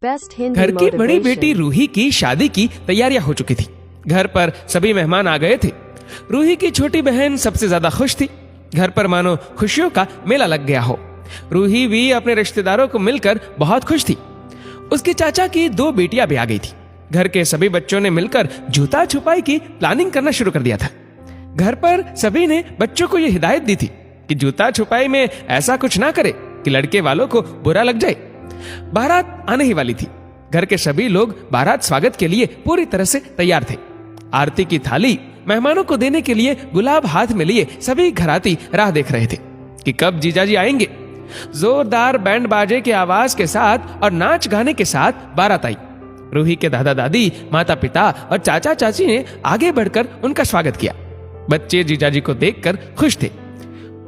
घर की बड़ी बेटी रूही की शादी की तैयारियां हो चुकी थी। घर पर सभी मेहमान आ गए थे। रूही की छोटी बहन सबसे ज्यादा खुश थी। घर पर मानो खुशियों का मेला लग गया हो। रूही भी अपने रिश्तेदारों को मिलकर बहुत खुश थी। उसके चाचा की 2 बेटियां भी आ गई थी। घर के सभी बच्चों ने मिलकर जूता छुपाई की प्लानिंग करना शुरू कर दिया था। घर पर सभी ने बच्चों को यह हिदायत दी थी कि जूता छुपाई में ऐसा कुछ ना करे कि लड़के वालों को बुरा लग जाए। बारात आने ही वाली थी। घर के सभी लोग बारात स्वागत के लिए पूरी तरह से तैयार थे। आरती की थाली मेहमानों को देने के लिए गुलाब हाथ में लिए सभी घराती राह देख रहे थे कि कब जीजाजी आएंगे। जोरदार बैंड बाजे के आवाज के साथ और नाच गाने के साथ बारात आई। रूही के दादा दादी, माता पिता और चाचा चाची ने आगे बढ़कर उनका स्वागत किया। बच्चे जीजाजी को देखकर खुश थे।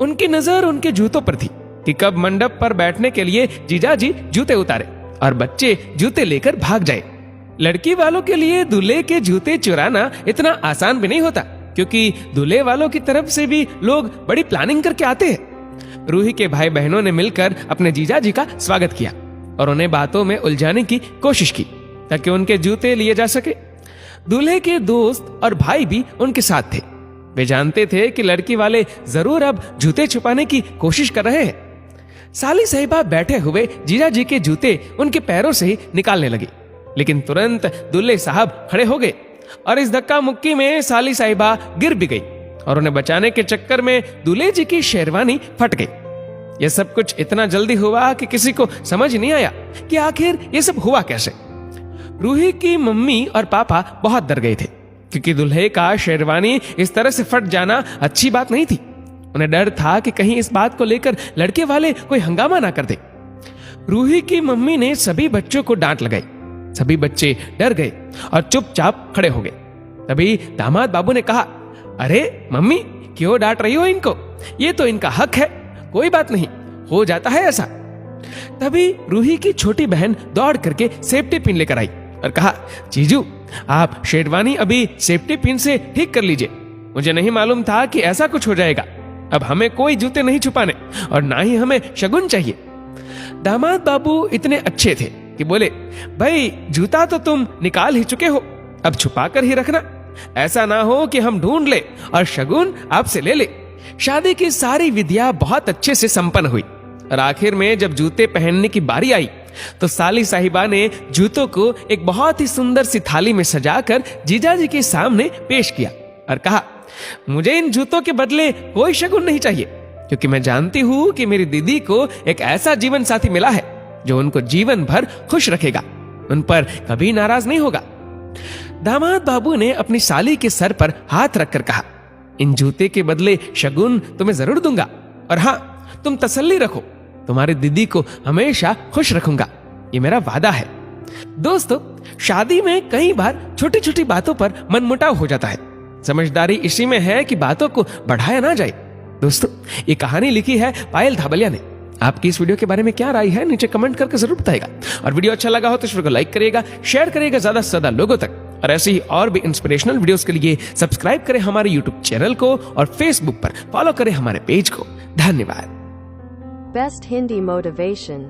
उनकी नजर उनके जूतों पर थी कि कब मंडप पर बैठने के लिए जीजाजी जूते उतारे और बच्चे जूते लेकर भाग जाए। लड़की वालों के लिए दूल्हे के जूते चुराना इतना आसान भी नहीं होता, क्योंकि दूल्हे वालों की तरफ से भी लोग बड़ी प्लानिंग करके आते हैं। रूही के भाई बहनों ने मिलकर अपने जीजाजी का स्वागत किया और उन्हें बातों में उलझाने की कोशिश की ताकि उनके जूते लिए जा सके। दूल्हे के दोस्त और भाई भी उनके साथ थे। वे जानते थे कि लड़की वाले जरूर अब जूते छुपाने की कोशिश कर रहे हैं। साली साहिबा बैठे हुए जीजाजी के जूते उनके पैरों से ही निकालने लगी, लेकिन तुरंत दूल्हे साहब खड़े हो गए और इस धक्का मुक्की में साली साहिबा गिर भी गई और उन्हें बचाने के चक्कर में दूल्हे जी की शेरवानी फट गई। यह सब कुछ इतना जल्दी हुआ कि किसी को समझ नहीं आया कि आखिर यह सब हुआ कैसे। रूही की मम्मी और पापा बहुत डर गए थे, क्योंकि दूल्हे का शेरवानी इस तरह से फट जाना अच्छी बात नहीं थी। उन्हें डर था कि कहीं इस बात को लेकर लड़के वाले कोई हंगामा ना कर दे। रूही की मम्मी ने सभी बच्चों को डांट लगाई। सभी बच्चे डर गए और चुपचाप खड़े हो गए। तभी दामाद बाबू ने कहा, अरे मम्मी, क्यों डांट रही हो इनको? ये तो इनका हक है, कोई बात नहीं, हो जाता है ऐसा। तभी रूही की छोटी बहन दौड़ करके सेफ्टी पिन लेकर आई और कहा, जीजू, आप शेरवानी अभी सेफ्टी पिन से ठीक कर लीजिए। मुझे नहीं मालूम था कि ऐसा कुछ हो जाएगा। अब हमें कोई जूते नहीं छुपाने और ना ही हमें शगुन चाहिए। दामाद बाबू इतने अच्छे थे कि बोले, भाई जूता तो तुम निकाल ही चुके हो, अब छुपा कर ही रखना। ऐसा ना हो कि हम ढूंढ ले और शगुन आपसे ले ले। शादी की सारी विधियां बहुत अच्छे से संपन्न हुई और आखिर में जब जूते पहनने की बारी आई तो साली साहिबा ने जूतों को एक बहुत ही सुंदर सी थाली में सजाकर जीजाजी के सामने पेश किया और कहा, मुझे इन जूतों के बदले कोई शगुन नहीं चाहिए, क्योंकि मैं जानती हूं कि मेरी दीदी को एक ऐसा जीवन साथी मिला है जो उनको जीवन भर खुश रखेगा, उन पर कभी नाराज नहीं होगा। दामाद बाबू ने अपनी साली के सर पर हाथ रखकर कहा, इन जूते के बदले शगुन तुम्हें जरूर दूंगा, और हाँ, तुम तसल्ली रखो, तुम्हारी दीदी को हमेशा खुश रखूंगा, ये मेरा वादा है। दोस्तों, शादी में कई बार छोटी छोटी बातों पर मनमुटाव हो जाता है। समझदारी इसी में है कि बातों को बढ़ाया ना जाए। दोस्तों, ये कहानी लिखी है पायल धाबलिया ने। आपकी इस वीडियो के बारे में क्या राय है, नीचे कमेंट करके जरूर बताएगा। और वीडियो अच्छा लगा हो तो इस वीडियो को लाइक करिएगा, शेयर करिएगा ज्यादा से ज्यादा लोगों तक। और ऐसे ही और भी इंस्पिरेशनल वीडियोस के लिए सब्सक्राइब करें हमारे यूट्यूब चैनल को और फेसबुक पर फॉलो करें हमारे पेज को। धन्यवाद। Best Hindi Motivation